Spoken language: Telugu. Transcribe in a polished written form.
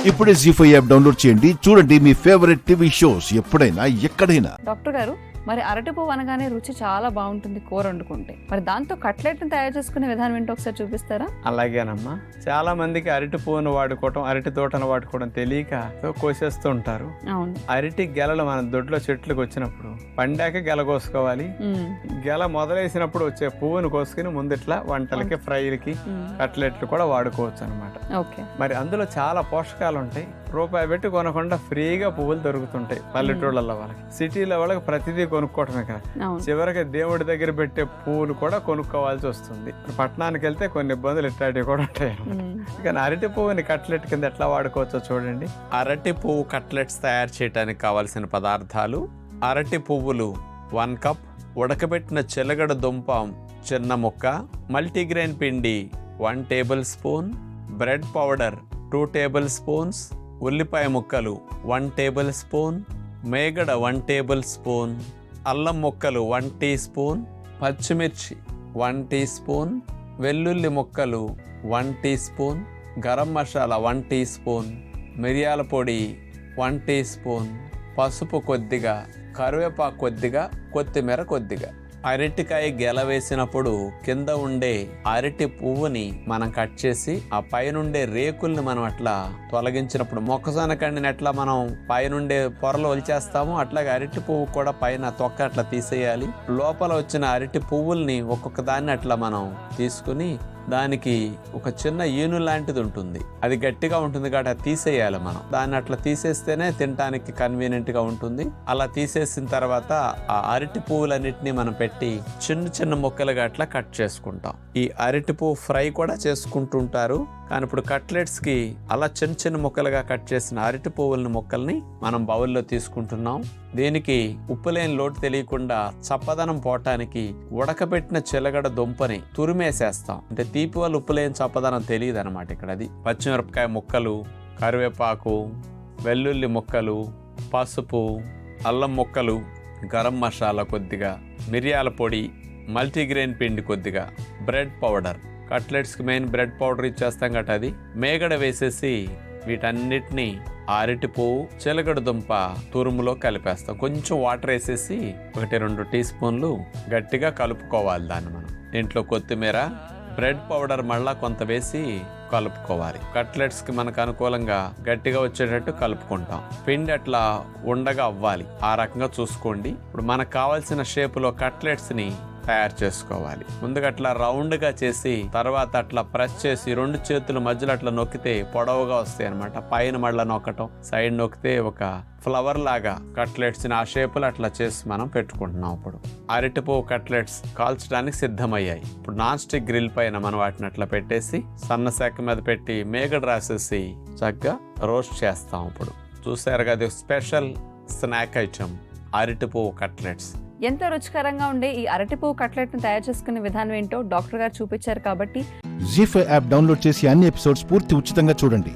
ఇప్పుడే జీ5 యాప్ డౌన్లోడ్ చేయండి. చూడండి మీ ఫేవరెట్ టీవీ షోస్ ఎప్పుడైనా ఎక్కడైనా. డాక్టర్ గారు, మరి అరటి పువ్వు అనగానే రుచి చాలా బాగుంటుంది కూర వండుకుంటే. మరి దాంతో కట్లెట్ని తయారు చేసుకునే విధానం ఏంటో ఒకసారి చూపిస్తారా? అలాగేనమ్మా. చాలా మందికి అరటి పువ్వును వాడుకోవటం, అరటి తోటను వాడుకోవడం తెలియక కోసేస్తూ ఉంటారు. అవును. అరటి గెలలు మన దొడ్లో చెట్లకు వచ్చినప్పుడు పండాక గెల కోసుకోవాలి. గెల మొదలేసినప్పుడు వచ్చే పువ్వును కోసుకుని ముందిట్లా వంటలకి, ఫ్రైలకి, కట్లెట్లు కూడా వాడుకోవచ్చు అనమాట. మరి అందులో చాలా పోషకాలు ఉంటాయి. రూపాయి పెట్టి కొనకుండా ఫ్రీగా పువ్వులు దొరుకుతుంటాయి పల్లెటూళ్ళల్లో. వాళ్ళకి సిటీలో వాళ్ళకి ప్రతిదీ కొనుక్కోవటమే కాదు, చివరికి దేవుడి దగ్గర పెట్టే పువ్వులు కూడా కొనుక్కోవాల్సి వస్తుంది. పట్టణానికి వెళ్తే కొన్ని ఇబ్బందులు ఇట్లాంటివి కూడా ఉంటాయి. కానీ అరటి పువ్వుని కట్లెట్ కింద ఎట్లా వాడుకోవచ్చో చూడండి. అరటి పువ్వు కట్లెట్స్ తయారు చేయడానికి కావలసిన పదార్థాలు: అరటి పువ్వులు 1 కప్, ఉడకబెట్టిన చిలగడ దుంప చిన్న ముక్క, మల్టీగ్రెయిన్ పిండి 1 table spoon, bread powder 2 table spoons, ఉల్లిపాయ ముక్కలు 1 టేబుల్ స్పూన్, మేగడ 1 టేబుల్ స్పూన్, అల్లం ముక్కలు 1 టీ స్పూన్, పచ్చిమిర్చి 1 టీ స్పూన్, వెల్లుల్లి ముక్కలు 1 teaspoon, garam masala 1 teaspoon, మిరియాల పొడి 1 టీ స్పూన్, పసుపు కొద్దిగా, కరివేపాకు కొద్దిగా, కొత్తిమీర కొద్దిగా. అరటికాయ గెల వేసినప్పుడు కింద ఉండే అరటి పువ్వుని మనం కట్ చేసి ఆ పైనుండే రేకుల్ని మనం అట్లా తొలగించినప్పుడు, మొక్కజొన్న కండిని ఎట్లా మనం పైనుండే పొరలు ఒలిచేస్తామో అట్లాగే అరటి పువ్వు కూడా పైన తొక్క అట్లా తీసేయాలి. లోపల వచ్చిన అరటి పువ్వుల్ని ఒక్కొక్క దాన్ని అట్లా మనం తీసుకుని దానికి ఒక చిన్న ఈను లాంటిది ఉంటుంది, అది గట్టిగా ఉంటుంది కాబట్టి అది తీసేయాలి మనం. దాన్ని అట్లా తీసేస్తేనే తినడానికి కన్వీనియంట్ గా ఉంటుంది. అలా తీసేసిన తర్వాత ఆ అరటి పువ్వులన్నిటినీ మనం పెట్టి చిన్న చిన్న ముక్కలుగా అట్లా కట్ చేసుకుంటాం. ఈ అరటి పువ్వు ఫ్రై కూడా చేసుకుంటుంటారు, కానీ ఇప్పుడు కట్లెట్స్ కి అలా చిన్న చిన్న ముక్కలుగా కట్ చేసిన అరటి పువ్వులని ముక్కల్ని మనం బౌల్లో తీసుకుంటున్నాం. దీనికి ఉప్పు లేని లోటు తెలియకుండా చప్పదనం పోవటానికి ఉడకబెట్టిన చిలగడ దుంపని తురిమేసేస్తాం. అంటే తీపి వల్ల ఉప్పు లేని చప్పదనం తెలియదు అనమాట ఇక్కడ. అది పచ్చిమిరపకాయ ముక్కలు, కరివేపాకు, వెల్లుల్లి ముక్కలు, పసుపు, అల్లం ముక్కలు, గరం మసాలా కొద్దిగా, మిరియాల పొడి, మల్టీగ్రెయిన్ పిండి కొద్దిగా, బ్రెడ్ పౌడర్. కట్లెట్స్కి మెయిన్ బ్రెడ్ పౌడర్ ఇచ్చేస్తాం గట్ట. అది మేగడ వేసేసి వీటన్నిటిని అరటి పువ్వు, చిలకడ దుంప తురుములో కలిపేస్తాం. కొంచెం వాటర్ వేసేసి 1-2 టీ స్పూన్లు గట్టిగా కలుపుకోవాలి దాన్ని మనం. దీంట్లో కొత్తిమీర, బ్రెడ్ పౌడర్ మళ్ళా కొంత వేసి కలుపుకోవాలి. కట్లెట్స్కి మనకు అనుకూలంగా గట్టిగా వచ్చేటట్టు కలుపుకుంటాం. పిండి అట్లా ఉండగా అవ్వాలి, ఆ రకంగా చూసుకోండి. ఇప్పుడు మనకు కావాల్సిన షేపులో కట్లెట్స్ని తయారు చేసుకోవాలి. ముందుగా అట్లా రౌండ్గా చేసి తర్వాత అట్లా ప్రెస్ చేసి 2 చేతుల మధ్యలో అట్లా నొక్కితే పొడవుగా వస్తాయి అనమాట. పైన మళ్ళీ నొక్కటం, సైడ్ నొక్కితే ఒక ఫ్లవర్ లాగా కట్లెట్స్ని ఆ షేపులో అట్లా చేసి మనం పెట్టుకుంటున్నాం. ఇప్పుడు అరటిపువ్వు కట్లెట్స్ కాల్చడానికి సిద్ధమయ్యాయి. ఇప్పుడు నాన్ స్టిక్ గ్రిల్ పైన మనం వాటిని అట్లా పెట్టేసి సన్న శాఖ మీద పెట్టి మేగడ రాసేసి చక్కగా రోస్ట్ చేస్తాం. ఇప్పుడు చూసారు కదా, స్పెషల్ స్నాక్ ఐటమ్ అరటిపువ్వు కట్లెట్స్. ఎంతో రుచికరంగా ఉండే ఈ అరటి పువ్వు కట్లెట్ని తయారు చేసుకునే విధానం ఏంటో డాక్టర్ గారు చూపించారు కాబట్టి జీ5 యాప్ డౌన్లోడ్ చేసి అన్ని ఎపిసోడ్స్ పూర్తి ఉచితంగా చూడండి.